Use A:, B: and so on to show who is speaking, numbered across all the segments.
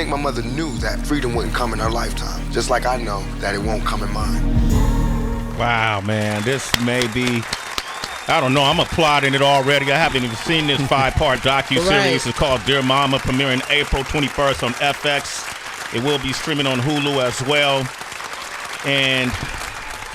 A: think my mother knew that freedom wouldn't come in her lifetime, just like I know that it won't come in mine.
B: Wow, man, this may be, I don't know, I'm applauding it already. I haven't even seen this 5-part docuseries.
C: Right.
B: It's called Dear Mama, premiering April 21st on FX. It will be streaming on Hulu as well. And,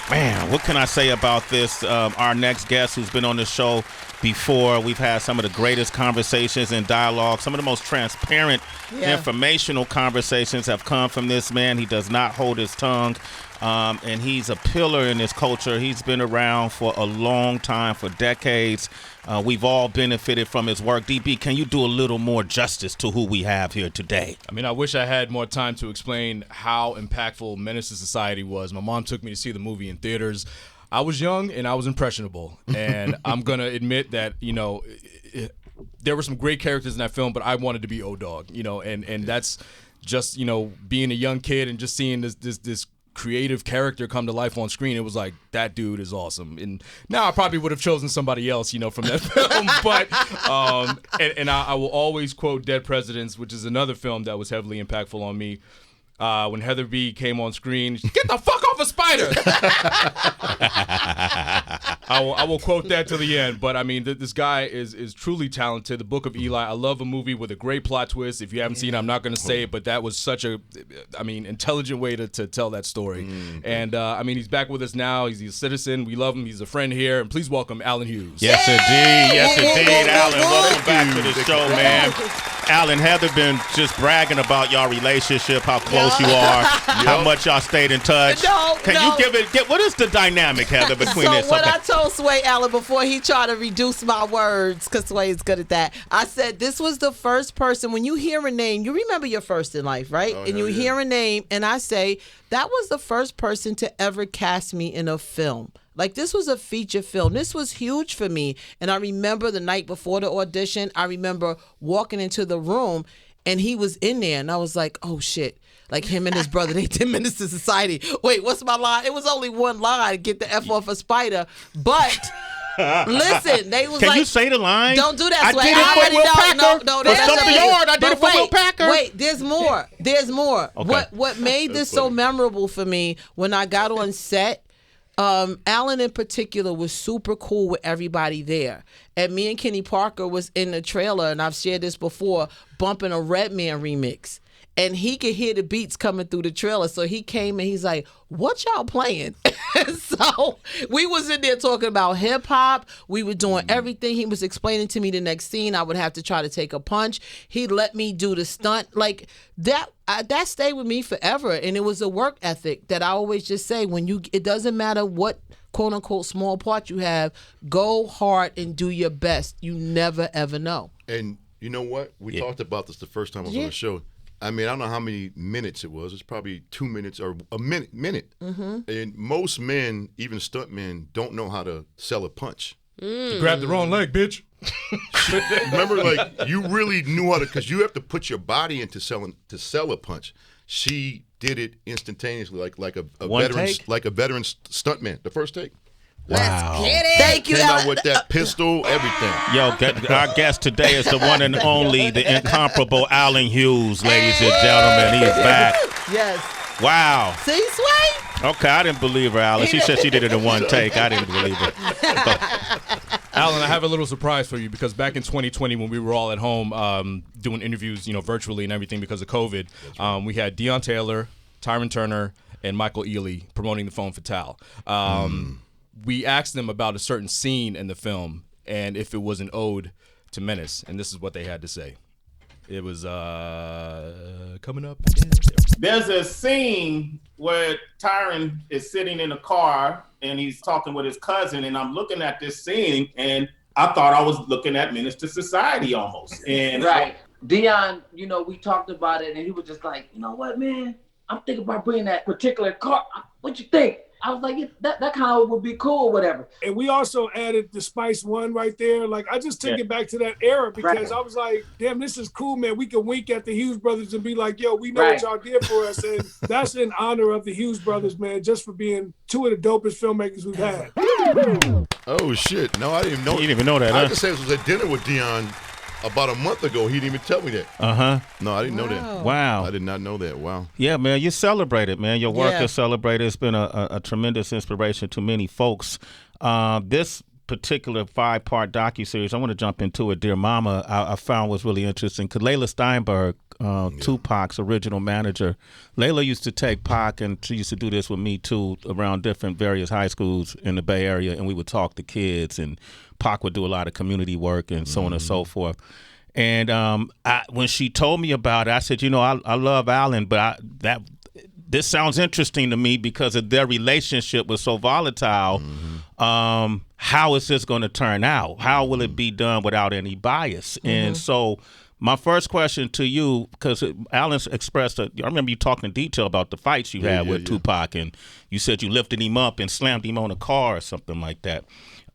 B: man, what can I say about this? Our next guest who's been on the show before, we've had some of the greatest conversations and dialogue. Some of the most transparent, informational conversations have come from this man. He does not hold his tongue. And he's a pillar in this culture. He's been around for a long time, for decades. We've all benefited from his work. DB, can you do a little more justice to who we have here today?
D: I mean, I wish I had more time to explain how impactful Menace to Society was. My mom took me to see the movie in theaters. I was young and I was impressionable. And I'm going to admit that, there were some great characters in that film, but I wanted to be O-Dog, and that's just, being a young kid and just seeing this creative character come to life on screen. It was like, that dude is awesome. And now I probably would have chosen somebody else, from that film. But I will always quote Dead Presidents, which is another film that was heavily impactful on me. When Heather B came on screen, get the fuck off a spider. I will quote that to the end. But I mean, this guy is truly talented. The Book of Eli. I love a movie with a great plot twist. If you haven't seen it, I'm not going to say it, but that was such a, intelligent way to tell that story. And he's back with us now. He's a citizen. We love him. He's a friend here. And please welcome Allen Hughes.
B: Yes, indeed. Yes, indeed, Allen. Welcome back to the show, man. Allen, Heather been just bragging about y'all relationship, how close you are, how much y'all stayed in touch. Can you give what is the dynamic, Heather, between this?
C: So what I told Sway Allen before he tried to reduce my words, because Sway is good at that, I said this was the first person, when you hear a name, you remember your first in life, right? And you hear a name, and I say, that was the first person to ever cast me in a film. Like, this was a feature film. This was huge for me. And I remember the night before the audition, I remember walking into the room and he was in there. And I was like, oh, shit. Like, him and his brother, they 10 Minutes to Society. Wait, what's my line? It was only one line, get the F off a spider. But... listen, they was
B: Can you say the line?
C: Don't do that,
B: I
C: Sway.
B: did it for Will Packer.
C: No,
B: For Stump the Yard, I did it for Will Packer.
C: Wait, there's more. There's more.
B: Okay.
C: What made this so memorable for me, when I got on set, Allen in particular was super cool with everybody there. And me and Kenny Parker was in the trailer, and I've shared this before, bumping a Redman remix. And he could hear the beats coming through the trailer. So he came and he's like, what y'all playing? So we was in there talking about hip hop. We were doing everything. He was explaining to me the next scene. I would have to try to take a punch. He let me do the stunt. Like that stayed with me forever. And it was a work ethic that I always just say, it doesn't matter what quote unquote small part you have, go hard and do your best. You never ever know.
E: And you know what? We talked about this the first time I was on the show. I mean, I don't know how many minutes it was. It's probably 2 minutes or a minute. Mm-hmm. And most men, even stunt men, don't know how to sell a punch.
D: You grabbed the wrong leg, bitch.
E: Remember, like, you really knew how to, because you have to put your body into to sell a punch. She did it instantaneously, like a veteran stuntman. The first take.
C: Wow. Let's get it. Thank you,
E: Came out with that pistol, everything.
B: Yo, our guest today is the one and only, the incomparable Allen Hughes, ladies and gentlemen. He is back.
C: Yes.
B: Wow.
C: See, Sway?
B: Okay, I didn't believe her, Allen. She said she did it in one take. I didn't believe her.
D: Allen, I have a little surprise for you, because back in 2020, when we were all at home doing interviews, virtually and everything because of COVID, we had Deion Taylor, Tyron Turner, and Michael Ealy promoting the Phone Fatale. We asked them about a certain scene in the film and if it was an ode to Menace, and this is what they had to say. It was coming up.
F: There's a scene where Tyron is sitting in a car and he's talking with his cousin, and I'm looking at this scene and I thought I was looking at Menace to Society almost. And
G: right. Deion, we talked about it and he was just like, you know what, man? I'm thinking about bringing that particular car. What you think? I was like, that kind of would be cool, whatever.
H: And we also added the Spice One right there. Like, I just took it back to that era because I was like, damn, this is cool, man. We can wink at the Hughes brothers and be like, yo, we know what y'all did for us. And that's in honor of the Hughes brothers, man, just for being two of the dopest filmmakers we've had.
E: Oh, shit. No, I didn't even know.
B: You didn't even know that,
E: I
B: huh?
E: just say this was at dinner with Deion about a month ago, he didn't even tell me that. No, I didn't know that.
B: Wow.
E: I did not know that. Wow.
B: Yeah, man, you're celebrated, man. Your work
C: Yeah.
B: is celebrated. It's been a tremendous inspiration to many folks. This particular 5-part docuseries, I want to jump into it. Dear Mama, I found was really interesting because Layla Steinberg, Tupac's original manager, Layla used to take Pac, and she used to do this with me too, around different various high schools in the Bay Area, and we would talk to kids, and Pac would do a lot of community work and so on and so forth. And when she told me about it, I said, I love Allen, but this sounds interesting to me because of their relationship was so volatile. How is this going to turn out? How will it be done without any bias? And so my first question to you, because Allen's expressed, I remember you talking in detail about the fights you had with Tupac, and you said you lifted him up and slammed him on a car or something like that.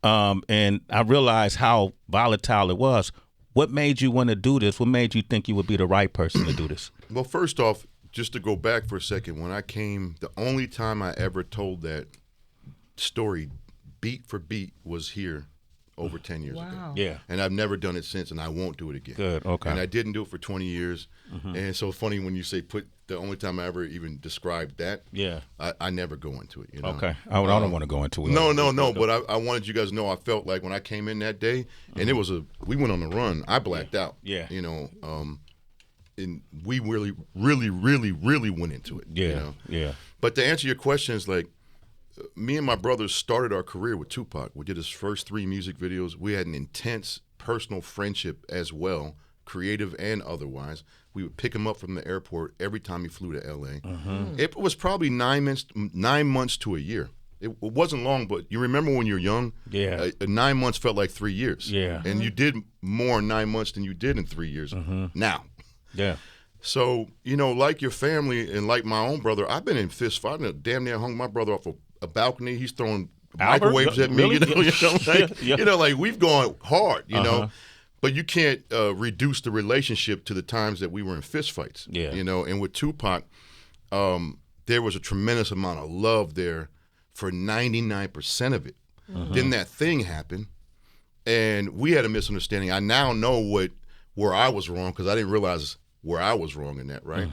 B: And I realized how volatile it was. What made you want to do this? What made you think you would be the right person to do this?
E: Well, first off, just to go back for a second, when I came, the only time I ever told that story beat for beat was here over 10 years ago.
B: Yeah.
E: And I've never done it since, and I won't do it again.
B: Good, okay.
E: And I didn't do it for 20 years. And it's so funny when you say the only time I ever even described that.
B: Yeah.
E: I never go into it,
B: Okay. I don't want to go into it.
E: No. But I wanted you guys to know I felt like when I came in that day, and we went on the run, I blacked out.
B: Yeah.
E: And we really, really, really, really went into it.
B: Yeah.
E: But to answer your question, is like, me and my brothers started our career with Tupac. We did his first 3 music videos. We had an intense personal friendship as well, creative and otherwise. We would pick him up from the airport every time he flew to L.A. It was probably 9 months to a year. It wasn't long, but you remember when you're young?
B: Yeah.
E: 9 months felt like 3 years.
B: Yeah.
E: And you did more in 9 months than you did in 3 years now.
B: Yeah.
E: So, like your family and like my own brother, I've been in fist fighting. I damn near hung my brother off a balcony. He's throwing microwaves at me.
B: Really?
E: Like we've gone hard, But you can't reduce the relationship to the times that we were in fist fights.
B: Yeah.
E: And with Tupac, there was a tremendous amount of love there for 99% of it. Then that thing happened, and we had a misunderstanding. I now know where I was wrong because I didn't realize where I was wrong in that, right?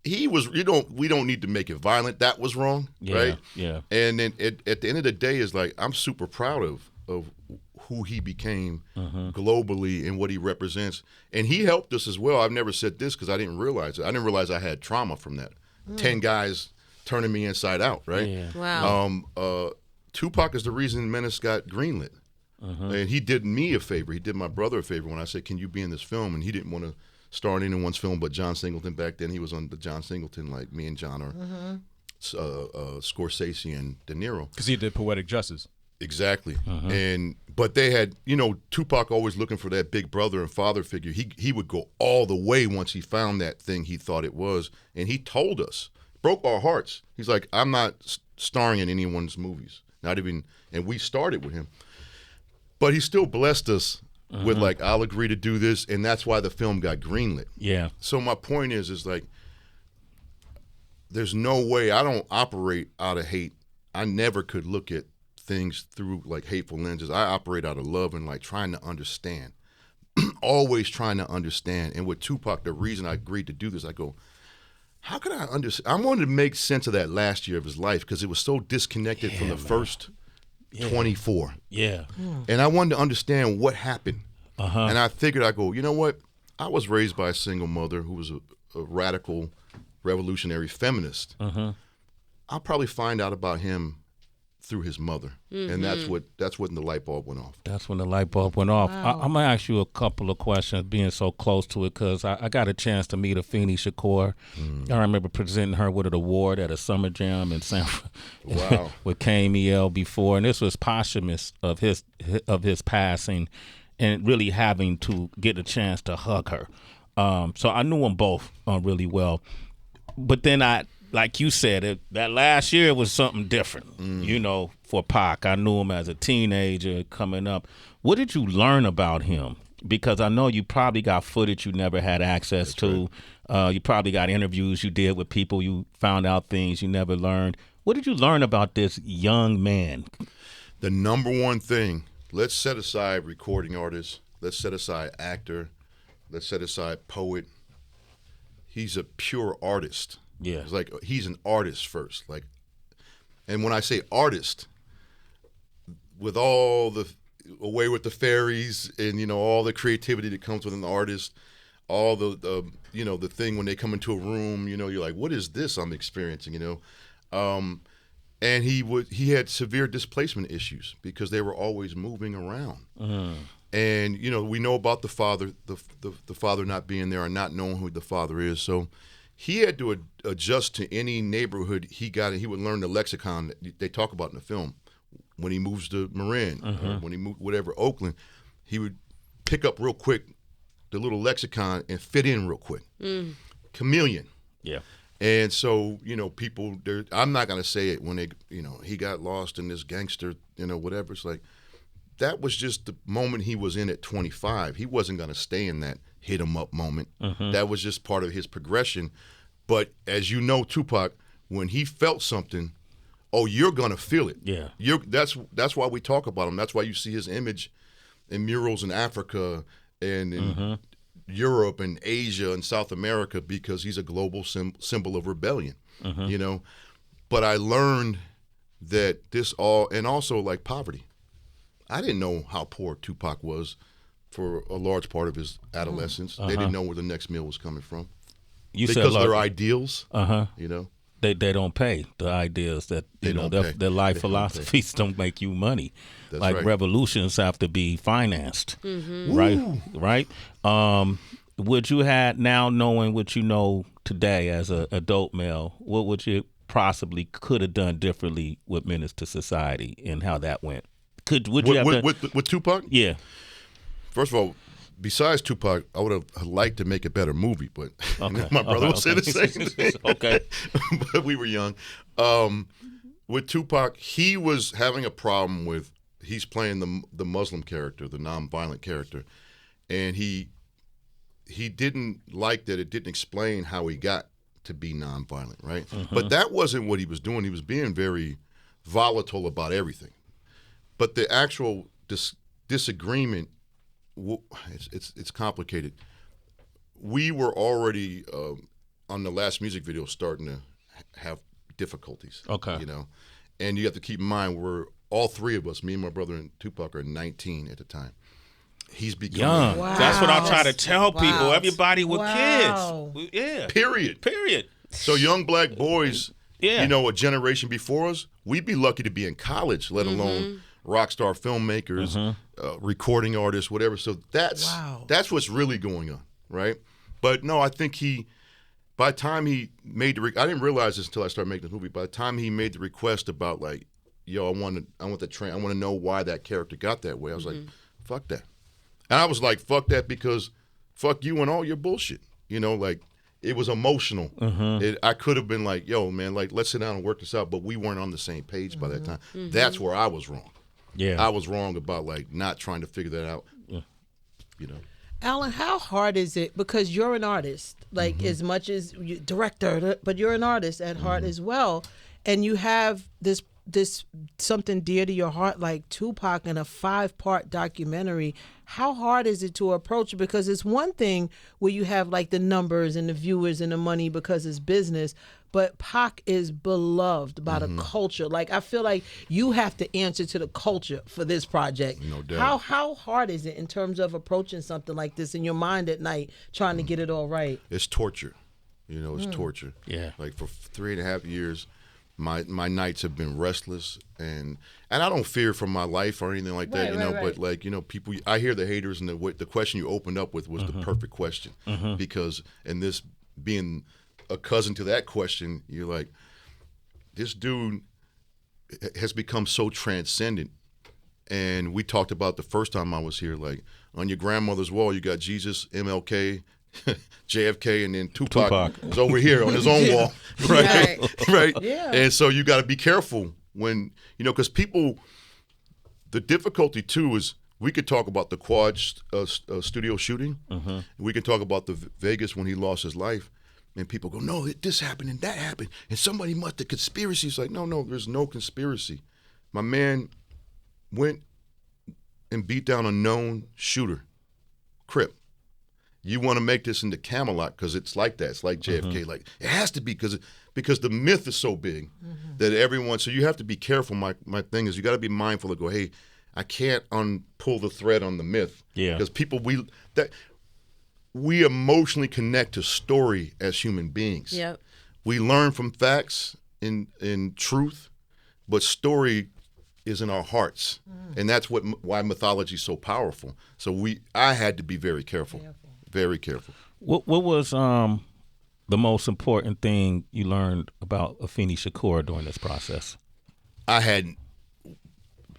E: He was, we don't need to make it violent. That was wrong, right?
B: Yeah.
E: And then at the end of the day, is like, I'm super proud of who he became globally and what he represents. And he helped us as well. I've never said this because I didn't realize it. I didn't realize I had trauma from that. 10 guys turning me inside out, right?
B: Yeah.
C: Wow.
E: Tupac is the reason Menace got greenlit. And he did me a favor. He did my brother a favor when I said, can you be in this film? And he didn't want to star in anyone's film but John Singleton. Back then he was on the John Singleton, like me and John are Scorsese and De Niro.
D: Because he did Poetic Justice.
E: Exactly. But they had, Tupac always looking for that big brother and father figure. He would go all the way once he found that thing he thought it was. And he told us, broke our hearts. He's like, I'm not starring in anyone's movies. Not even, and we started with him. But he still blessed us with like, I'll agree to do this, and that's why the film got greenlit.
B: Yeah.
E: So my point is like, there's no way, I don't operate out of hate. I never could look at things through like hateful lenses. I operate out of love and like trying to understand. Always trying to understand. And with Tupac, the reason I agreed to do this, I go, how can I understand? I wanted to make sense of that last year of his life because it was so disconnected from the first 24.
B: Yeah.
E: And I wanted to understand what happened. And I figured, I go, you know what? I was raised by a single mother who was a radical, revolutionary feminist. I'll probably find out about him through his mother. And that's when the light bulb went off.
B: That's when the light bulb went off.
C: Wow.
B: I'm going to ask you a couple of questions being so close to it because I got a chance to meet Afeni Shakur. I remember presenting her with an award at a summer jam in San
E: Wow.
B: with KMEL before, and this was posthumous of his passing and really having to get a chance to hug her. So I knew them both really well. But then like you said, that last year was something different, for Pac. I knew him as a teenager coming up. What did you learn about him? Because I know you probably got footage you never had access to. Right. You probably got interviews you did with people. You found out things you never learned. What did you learn about this young man?
E: The number one thing, let's set aside recording artists. Let's set aside actor. let's set aside poet. He's a pure artist.
B: Yeah.
E: It's like he's an artist first. Like, and when I say artist, with all the away with the fairies and, you know, all the creativity that comes with an artist, all the you know, the thing when they come into a room, you know, you're like, what is this I'm experiencing, you know? And he had severe displacement issues because they were always moving around. And, you know, we know about the father, the father not being there and not knowing who the father is. So he had to adjust to any neighborhood he got, and he would learn the lexicon that they talk about in the film. When he moves to Marin, or when he moved whatever, Oakland, he would pick up real quick the little lexicon and fit in real quick. Chameleon.
B: Yeah.
E: And so, you know, people, I'm not going to say it when they, you know, he got lost in this gangster, you know, whatever. It's like, that was just the moment he was in at 25. He wasn't going to stay in that hit him up moment. That was just part of his progression. But as you know, Tupac, when he felt something, oh, you're going to feel it.
B: Yeah.
E: That's why we talk about him. That's why you see his image in murals in Africa and in Europe and Asia and South America, because he's a global symbol of rebellion, you know. But I learned that this all, and also like poverty. I didn't know how poor Tupac was for a large part of his adolescence. They didn't know where the next meal was coming from. Because of their ideals, you know.
B: They don't pay the ideas that, you know, their life philosophies don't make you money.
E: That's
B: like
E: right.
B: revolutions have to be financed, right? Would you have, now knowing what you know today as an adult male, what would you possibly could have done differently with Menace to Society and how that went? Would you have done,
E: with Tupac?
B: Yeah.
E: First of all, besides Tupac, I would have liked to make a better movie, but my brother would say the same thing.
B: Okay.
E: But we were young. With Tupac, he was having a problem with, he's playing the Muslim character, the nonviolent character, and he didn't like that it didn't explain how he got to be nonviolent, right? But that wasn't what he was doing. He was being very volatile about everything. But the actual disagreement, it's complicated. We were already on the last music video starting to have difficulties.
B: Okay.
E: You know, and you have to keep in mind, we're all three of us, me and my brother and Tupac, are 19 at the time. He's becoming
B: young.
C: Wow.
B: That's what I try to tell people.
C: Wow.
B: Everybody with
C: Wow.
B: kids. Yeah.
E: Period. So young black boys, you know, a generation before us, we'd be lucky to be in college, let alone rock star filmmakers, recording artists, whatever. So that's what's really going on, right? But no, I think by the time he made I didn't realize this until I started making this movie. By the time he made the request about like, yo, I want to know why that character got that way, I was like, fuck that. And I was like, fuck that, because fuck you and all your bullshit. You know, like, it was emotional. I could have been like, yo, man, like, let's sit down and work this out, but we weren't on the same page by that time. That's where I was wrong.
B: Yeah.
E: I was wrong about, like, not trying to figure that out, you know.
C: Alan, how hard is it, because you're an artist, like as much as you director, but you're an artist at heart as well, and you have this something dear to your heart like Tupac in a 5-part documentary. How hard is it to approach? Because it's one thing where you have like the numbers and the viewers and the money because it's business, but Pac is beloved by the culture. Like, I feel like you have to answer to the culture for this project.
E: No doubt.
C: How hard is it in terms of approaching something like this in your mind at night, trying to get it all right?
E: It's torture. You know, it's torture.
B: Yeah.
E: Like, for 3.5 years, my nights have been restless, and I don't fear for my life or anything like that, you know. But like, you know, people, I hear the haters, and the question you opened up with was the perfect question, because, and this being a cousin to that question, you're like, this dude has become so transcendent. And we talked about the first time I was here, like, on your grandmother's wall, you got Jesus, MLK, JFK, and then Tupac is over here on his own wall, right?
C: Yeah.
E: And so you got to be careful when, you know, because people, the difficulty too is, we could talk about the Quad studio shooting, we could talk about the Vegas when he lost his life, and people go, no, this happened and that happened, and somebody must have conspiracy. It's like, no, there's no conspiracy. My man went and beat down a known shooter, Crip. you want to make this into Camelot because it's like that. It's like JFK. Like it has to be because the myth is so big that everyone. So you have to be careful. My thing is you got to be mindful of go. Hey, I can't pull the thread on the myth. Yeah. Because people we emotionally connect to story as human beings.
I: Yep.
E: We learn from facts in truth, but story is in our hearts, and that's why mythology is so powerful. So I had to be very careful, very careful.
B: What was the most important thing you learned about Afeni Shakur during this process?
E: I had,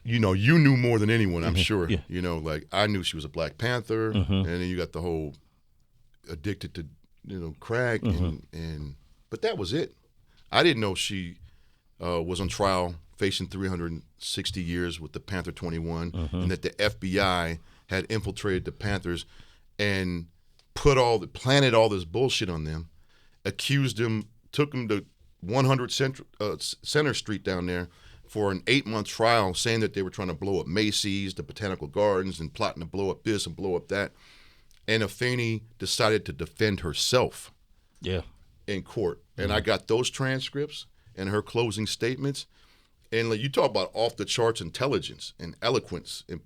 E: you knew more than anyone, I'm sure.
B: Yeah.
E: Like I knew she was a Black Panther, and then you got the whole addicted to crack, but that was it. I didn't know she was on trial facing 360 years with the Panther 21, and that the FBI had infiltrated the Panthers and planted all this bullshit on them, accused them, took them to 100 Center Street down there for an 8-month trial, saying that they were trying to blow up Macy's, the Botanical Gardens, and plotting to blow up this and blow up that. And Afeni decided to defend herself in court. And I got those transcripts and her closing statements. And like you talk about off-the-charts intelligence and eloquence. And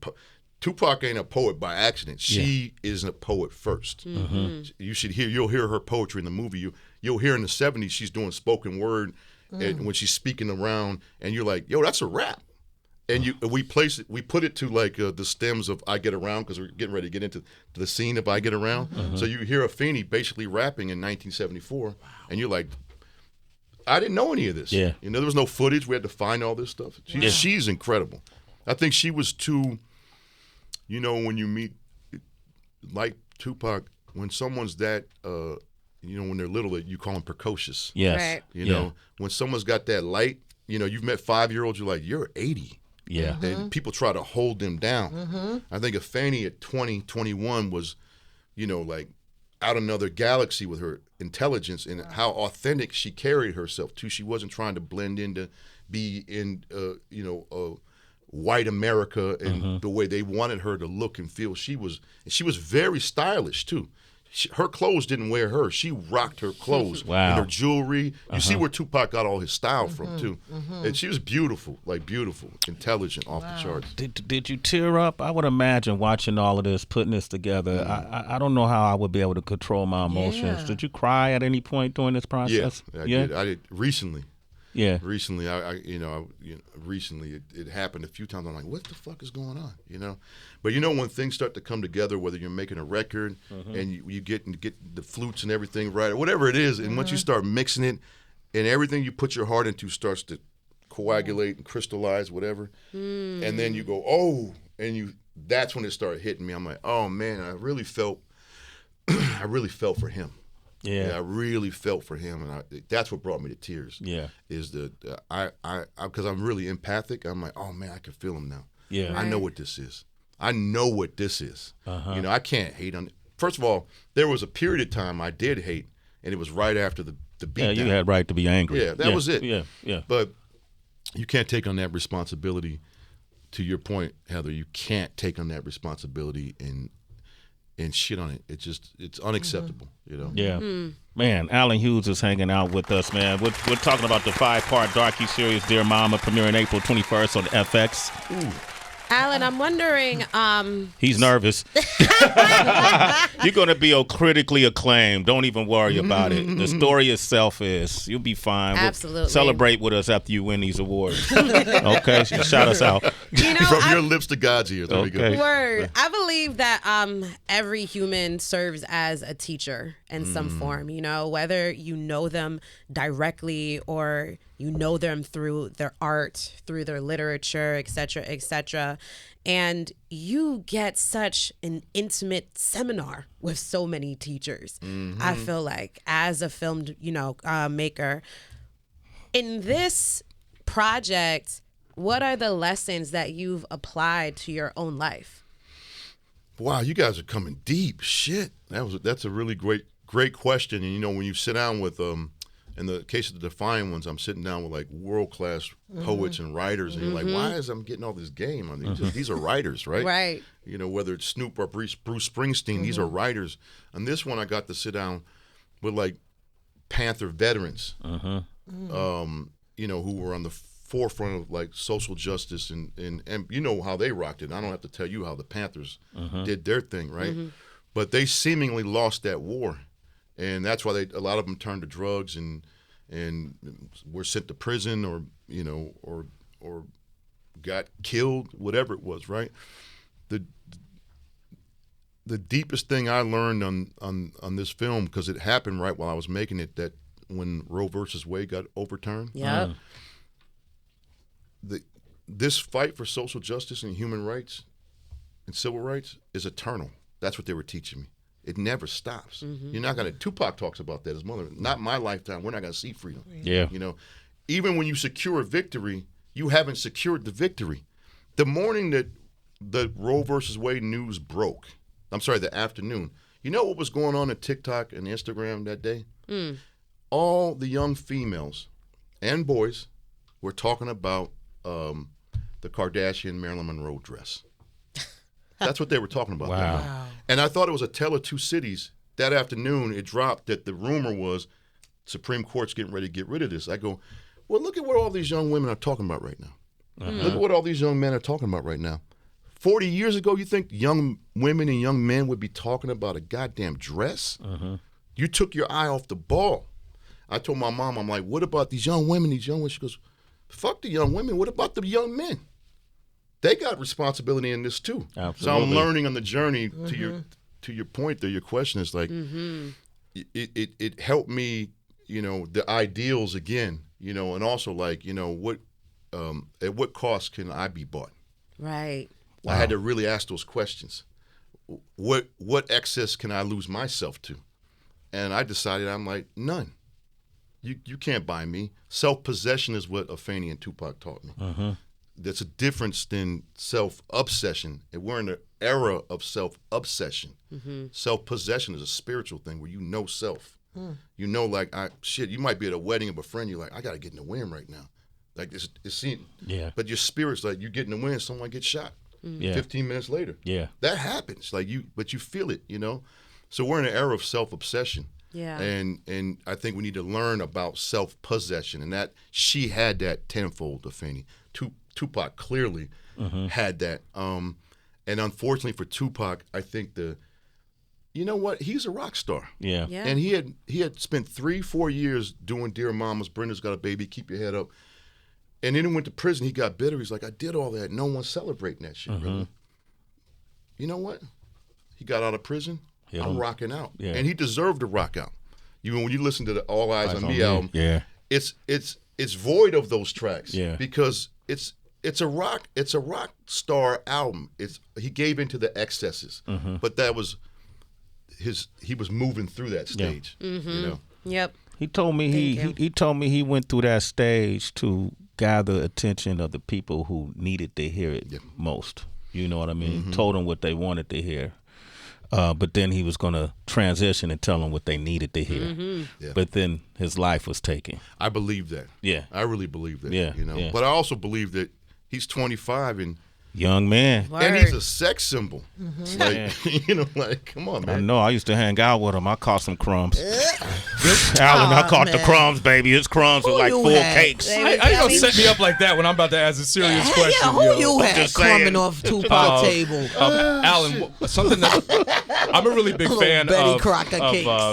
E: Tupac ain't a poet by accident. She is a poet first. You'll hear her poetry in the movie. You'll hear in the 70s she's doing spoken word and when she's speaking around, and you're like, yo, that's a rap. And we put it to like the stems of I Get Around, because we're getting ready to get into the scene of I Get Around. So you hear Afeni basically rapping in 1974, and you're like, I didn't know any of this. Yeah. There was no footage. We had to find all this stuff. She's incredible. I think she was too, when you meet, like Tupac, when someone's that, when they're little, you call them precocious.
B: Yes.
E: Right. When someone's got that light, you've met 5-year-olds, you're like, you're 80.
B: Yeah.
E: And people try to hold them down. I think Afeni at 20, 21 was, like out another galaxy with her intelligence and how authentic she carried herself too. She wasn't trying to blend in to be in, white America and the way they wanted her to look and feel. She was very stylish too. Her clothes didn't wear her. She rocked her clothes and her jewelry. You see where Tupac got all his style from too. And she was beautiful, intelligent, off the charts.
B: Did you tear up? I would imagine watching all of this, putting this together. I don't know how I would be able to control my emotions. Did you cry at any point during this process?
E: Yeah, I did recently.
B: Yeah.
E: Recently, recently it happened a few times. I'm like, what the fuck is going on? But when things start to come together, whether you're making a record and you get the flutes and everything right, or whatever it is, and once you start mixing it, and everything you put your heart into starts to coagulate and crystallize, whatever, and then you go, oh, and that's when it started hitting me. I'm like, oh man, I really felt for him. Yeah, I really felt for him, and that's what brought me to tears. Yeah, is that I because I'm really empathic. I'm like, oh man, I can feel him now. Yeah, right. I know what this is. I know what this is. I can't hate on it. First of all, there was a period of time I did hate, and it was right after the beat.
B: Yeah, you had right to be angry.
E: Yeah, that was it.
B: Yeah.
E: But you can't take on that responsibility. To your point, Heather, you can't take on that responsibility and shit on it. It's unacceptable,
B: Yeah. Man, Allen Hughes is hanging out with us, man. We're talking about the 5-part docuseries Dear Mama, premiering April 21st on FX.
I: Ooh. Allen, I'm wondering.
B: He's nervous. You're going to be critically acclaimed. Don't even worry about it. The story itself is. You'll be fine.
I: Absolutely.
B: Celebrate with us after you win these awards. Okay? Shout us out.
E: From your lips to God's ears. There we go.
I: Word. I believe that every human serves as a teacher in some form, whether you know them directly or you know them through their art, through their literature, et cetera, and you get such an intimate seminar with so many teachers. I feel like as a film, maker, in this project, what are the lessons that you've applied to your own life?
E: Wow, you guys are coming deep. Shit, that's a really great question. And when you sit down with in the case of the Defiant Ones, I'm sitting down with like world-class poets and writers, and you're like, why is I'm getting all this game? I mean, these are writers, right?
I: Right.
E: You know, whether it's Snoop or Bruce Springsteen, these are writers. And this one, I got to sit down with like Panther veterans, you know, who were on the forefront of like social justice, and you know how they rocked it. I don't have to tell you how the Panthers did their thing, right? But they seemingly lost that war. And that's why a lot of them turned to drugs and were sent to prison, or you know, or got killed, whatever it was, right? The deepest thing I learned on this film, because it happened right while I was making it, that when Roe versus Wade got overturned, this fight for social justice and human rights and civil rights is eternal. That's what they were teaching me. It never stops. You're not gonna. Tupac talks about that. His mother. Not my lifetime. We're not gonna see freedom.
B: Yeah.
E: You know, even when you secure a victory, you haven't secured the victory. The morning that the Roe versus Wade news broke, I'm sorry, the afternoon. You know what was going on at TikTok and Instagram that day? All the young females and boys were talking about the Kardashian Marilyn Monroe dress. That's what they were talking about.
B: Wow.
E: And I thought it was a tale of two cities. That afternoon, it dropped that the rumor was Supreme Court's getting ready to get rid of this. I go, well, look at what all these young women are talking about right now. Look at what all these young men are talking about right now. 40 years ago, you think young women and young men would be talking about a goddamn dress? You took your eye off the ball. I told my mom, I'm like, what about these young women, She goes, fuck the young women. What about the young men? They got responsibility in this too.
B: Absolutely.
E: So I'm learning on the journey to your point there. Your question is like, it helped me, you know, the ideals again, you know, and also like, you know, what at what cost can I be bought?
I: Right.
E: Wow. I had to really ask those questions. What excess can I lose myself to? And I decided, I'm like, none. You can't buy me. Self-possession is what Afeni and Tupac taught me. That's a difference than self-obsession. And we're in an era of self-obsession. Self-possession is a spiritual thing where you know self. You know, like, you might be at a wedding of a friend. You're like, I got to get in the wind right now. Like, it's seen. Yeah. But your spirit's like, you get in the wind, someone gets shot. 15 minutes later. Yeah. That happens. Like, but you feel it, you know? So we're in an era of self-obsession. Yeah. And I think we need to learn about self-possession. And that she had that tenfold, Afeni. Tupac clearly had that. And unfortunately for Tupac, I think you know what? He's a rock star. Yeah. And he had spent 3-4 years doing Dear Mamas, Brenda's Got a Baby, Keep Your Head Up. And then he went to prison. He got bitter. He's like, I did all that. No one's celebrating that shit, really. You know what? He got out of prison. I'm rocking out. Yeah. And he deserved to rock out. Even when you listen to the All Eyes on Me album, it's void of those tracks. Yeah. Because it's a rock star album. He gave into the excesses. But that was he was moving through that stage. You know?
I: Yep.
B: He told me he told me he went through that stage to gather attention of the people who needed to hear it most. You know what I mean? Told them what they wanted to hear. But then he was going to transition and tell them what they needed to hear. But then his life was taken.
E: I believe that. Yeah. I really believe that.
B: Yeah.
E: You know. But I also believe that he's 25 and
B: young man.
E: And he's a sex symbol. Like, you know, like, come on, man.
B: I know. I used to hang out with him. I caught some crumbs. Alan, I caught the crumbs, baby. His crumbs were like full cakes.
D: How you gonna set me up like that when I'm about to ask a serious question?
C: Yeah, who you had crumbing off Tupac's table?
D: Alan, something that I'm a really big fan of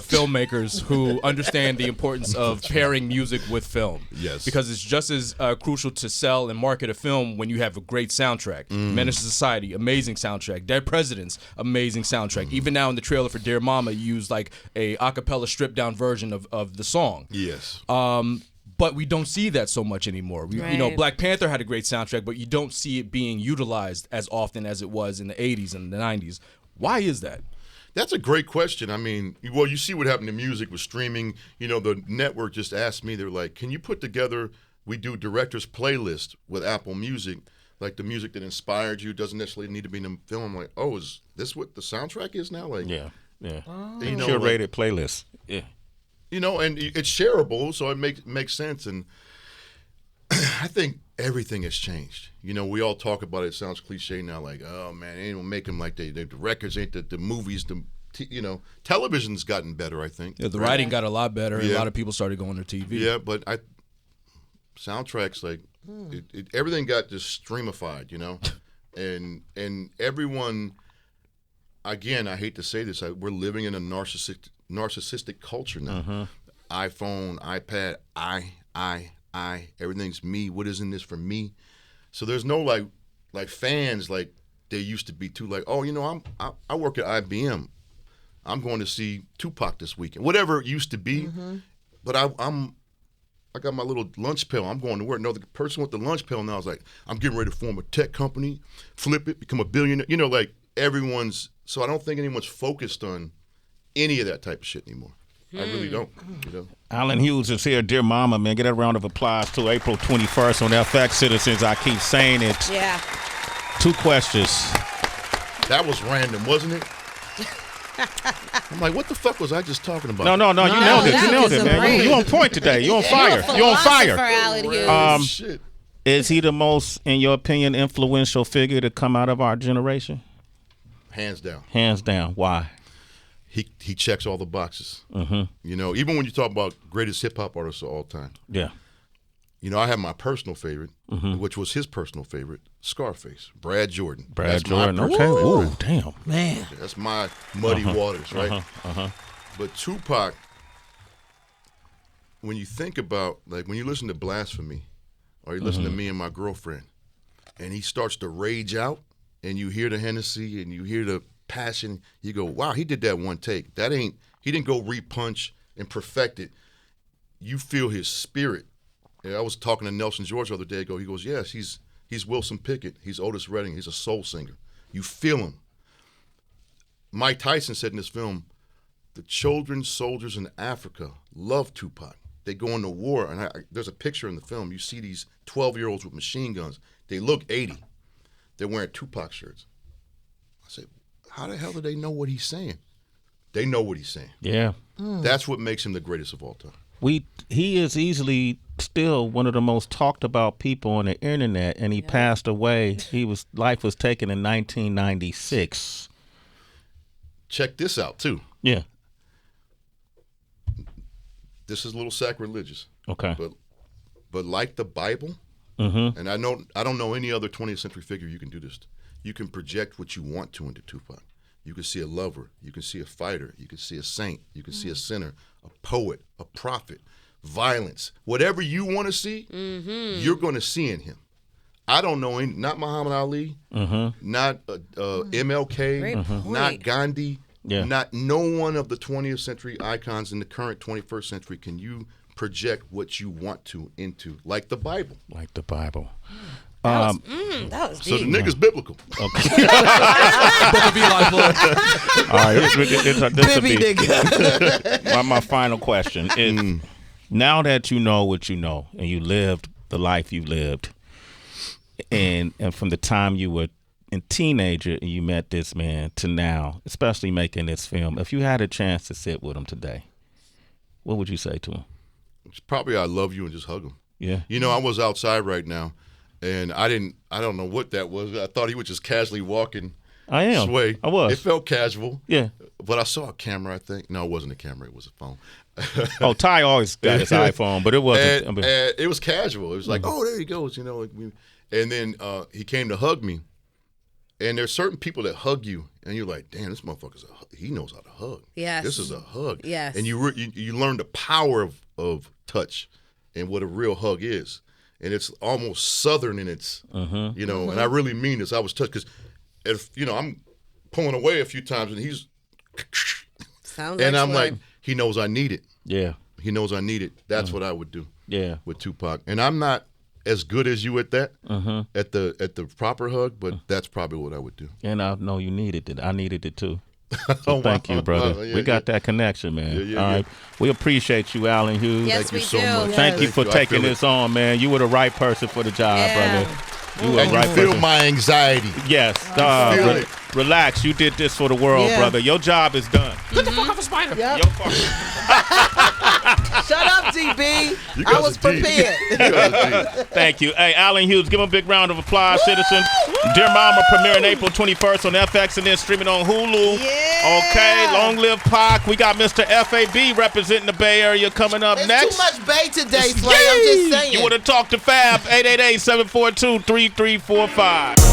D: filmmakers who understand the importance of pairing music with film.
E: Yes.
D: Because it's just as crucial to sell and market a film when you have a great soundtrack. Menace to Society, amazing soundtrack. Dead Presidents, amazing soundtrack. Even now in the trailer for Dear Mama, you use like a acapella stripped down version of the song.
E: Yes.
D: But we don't see that so much anymore. You know, Black Panther had a great soundtrack, but you don't see it being utilized as often as it was in the 80s and the 90s. Why is that?
E: That's a great question. I mean, well, you see what happened to music with streaming. You know, the network just asked me, they're like, can you put together, we do director's playlist with Apple Music, like the music that inspired you doesn't necessarily need to be in the film. I'm like, oh, is this what the soundtrack is now? Like,
B: yeah.
E: You know,
B: curated playlist. Yeah.
E: You know, and it's shareable, so it makes sense. And I think everything has changed. You know, we all talk about it. It sounds cliche now, like, oh man, they don't make them like the records ain't the movies. Television's gotten better. I think.
D: Yeah, the writing got a lot better. And a lot of people started going to TV.
E: Yeah, but soundtracks like everything got just streamified. You know, and everyone. Again, I hate to say this, we're living in a narcissistic culture now. iPhone, iPad, I, everything's me. What is in this for me? So there's no like fans like there used to be too. Like, oh, you know, I work at IBM. I'm going to see Tupac this weekend. Whatever it used to be, but I got my little lunch pail. I'm going to work. No, the person with the lunch pail now is like, I'm getting ready to form a tech company, flip it, become a billionaire. You know, like everyone's. So I don't think anyone's focused on any of that type of shit anymore. I really don't. You know?
B: Allen Hughes is here. Dear Mama, man, get a round of applause to April 21st on FX Citizens. I keep saying it.
I: Yeah.
B: 2 questions.
E: That was random, wasn't it? I'm like, what the fuck was I just talking about?
B: No, you nailed it. You nailed it, man. You on point today. You on fire. You on fire.
I: Allen Hughes.
E: Shit.
B: Is he the most, in your opinion, influential figure to come out of our generation?
E: Hands down.
B: Hands down. Why?
E: He checks all the boxes. You know, even when you talk about greatest hip hop artists of all time.
B: Yeah.
E: You know, I have my personal favorite, which was his personal favorite, Scarface, Brad Jordan.
B: Brad Jordan. Okay. Ooh, damn.
C: Man.
E: That's my muddy waters, right? But Tupac, when you think about, like, when you listen to Blasphemy, or you listen to Me and My Girlfriend, and he starts to rage out, and you hear the Hennessy and you hear the passion, you go, wow, he did that one take. He didn't go repunch and perfect it. You feel his spirit. And I was talking to Nelson George the other day. He goes, yes, he's Wilson Pickett. He's Otis Redding. He's a soul singer. You feel him. Mike Tyson said in this film, the children soldiers in Africa love Tupac. They go into war, and there's a picture in the film. You see these 12-year-olds with machine guns. They look 80. They're wearing Tupac shirts. I said, how the hell do they know what he's saying? They know what he's saying.
B: Yeah.
E: That's what makes him the greatest of all time.
B: He is easily still one of the most talked about people on the internet, and he passed away. Life was taken in 1996.
E: Check this out too.
B: Yeah.
E: This is a little sacrilegious.
B: Okay.
E: But like the Bible, and I don't know any other 20th century figure you can do this to. You can project what you want to into Tupac. You can see a lover. You can see a fighter. You can see a saint. You can see a sinner, a poet, a prophet, violence. Whatever you want to see, you're going to see in him. I don't know any, not Muhammad Ali, not MLK, not Gandhi, not no one of the 20th century icons in the current 21st century can you project what you want to into, like the Bible.
B: Like the Bible.
I: That was deep.
E: So the nigga's biblical.
B: Okay. All right, this will be my final question. Is, now that you know what you know and you lived the life you lived, and from the time you were a teenager and you met this man to now, especially making this film, if you had a chance to sit with him today, what would you say to him?
E: It's probably I love you and just hug him.
B: Yeah.
E: You know, I was outside right now. And I don't know what that was. I thought he was just casually walking.
B: I am.
E: Sway.
B: I was.
E: It felt casual.
B: Yeah.
E: But I saw a camera, I think. No, it wasn't a camera. It was a phone.
B: Oh, Ty always got his iPhone, but it wasn't.
E: And it was casual. It was like, oh, there he goes. You know. Like and then he came to hug me. And there's certain people that hug you, and you're like, damn, this motherfucker's he knows how to hug.
I: Yes.
E: This is a hug.
I: Yes.
E: And you learn the power of touch and what a real hug is. And it's almost Southern in its, you know, and I really mean this. I was touched because, if you know, I'm pulling away a few times and he's,
I: Sounds
E: and
I: like
E: I'm like, he knows I need it.
B: Yeah.
E: He knows I need it. That's what I would do.
B: Yeah.
E: With Tupac. And I'm not as good as you at that, at the proper hug, but that's probably what I would do.
B: And I know you needed it. I needed it too. So thank you, brother. We got that connection, man. All right. We appreciate you, Allen Hughes.
I: Yes,
E: Thank you
I: we
E: so
I: do.
E: much.
B: Thank you for taking this on, man. You were the right person for the job, brother. You were
E: and
B: the right
E: you feel
B: person.
E: my anxiety.
B: Yes.
E: Feel it.
B: Relax. You did this for the world, brother. Your job is done.
H: Get the fuck off a spider.
C: Yep.
B: Your part.
C: Shut up, DB. I was prepared.
B: Thank you. Hey, Allen Hughes, give him a big round of applause, citizen. Dear Mama, premiering April 21st on FX and then streaming on Hulu.
C: Yeah.
B: Okay, long live Pac. We got Mr. FAB representing the Bay Area coming up next.
C: Too much Bay today, Sway. I'm just saying.
B: You want to talk to Fab, 888-742-3345.